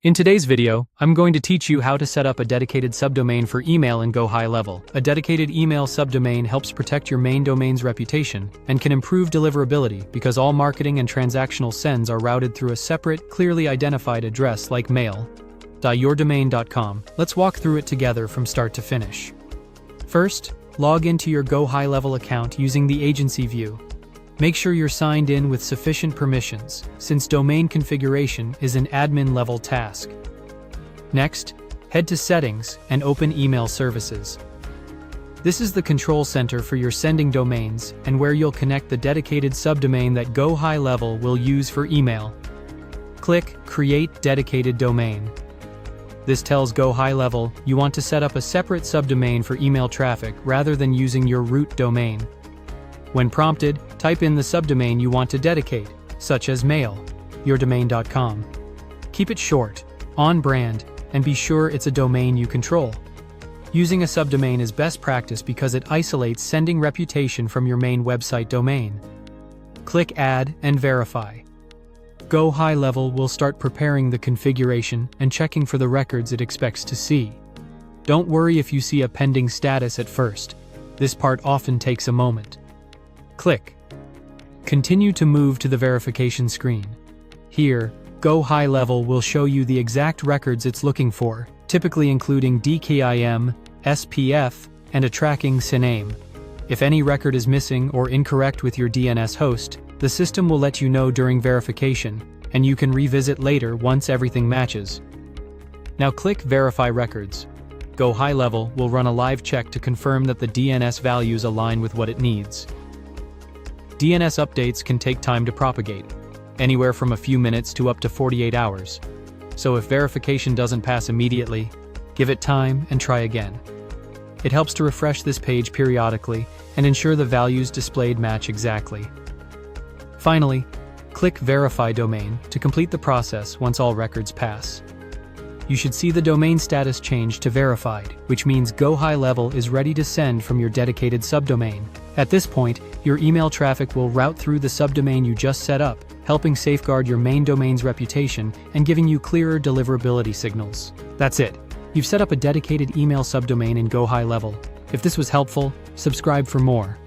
In today's video, I'm going to teach you how to set up a dedicated subdomain for email in GoHighLevel. A dedicated email subdomain helps protect your main domain's reputation and can improve deliverability because all marketing and transactional sends are routed through a separate, clearly identified address like mail.yourdomain.com. Let's walk through it together from start to finish. First, log into your GoHighLevel account using the agency view. Make sure you're signed in with sufficient permissions, since domain configuration is an admin-level task. Next, head to Settings and open Email Services. This is the control center for your sending domains and where you'll connect the dedicated subdomain that GoHighLevel will use for email. Click Create Dedicated Domain. This tells GoHighLevel you want to set up a separate subdomain for email traffic rather than using your root domain. When prompted, type in the subdomain you want to dedicate, such as mail.yourdomain.com. Keep it short, on brand, and be sure it's a domain you control. Using a subdomain is best practice because it isolates sending reputation from your main website domain. Click Add and Verify. GoHighLevel will start preparing the configuration and checking for the records it expects to see. Don't worry if you see a pending status at first. This part often takes a moment. Click. Continue to move to the verification screen. Here, GoHighLevel will show you the exact records it's looking for, typically including DKIM, SPF, and a tracking CNAME. If any record is missing or incorrect with your DNS host, the system will let you know during verification, and you can revisit later once everything matches. Now click Verify Records. GoHighLevel will run a live check to confirm that the DNS values align with what it needs. DNS updates can take time to propagate, anywhere from a few minutes to up to 48 hours. So if verification doesn't pass immediately, give it time and try again. It helps to refresh this page periodically and ensure the values displayed match exactly. Finally, click Verify Domain to complete the process once all records pass. You should see the domain status change to verified, which means GoHighLevel is ready to send from your dedicated subdomain. At this point, your email traffic will route through the subdomain you just set up, helping safeguard your main domain's reputation and giving you clearer deliverability signals. That's it. You've set up a dedicated email subdomain in GoHighLevel. If this was helpful, subscribe for more.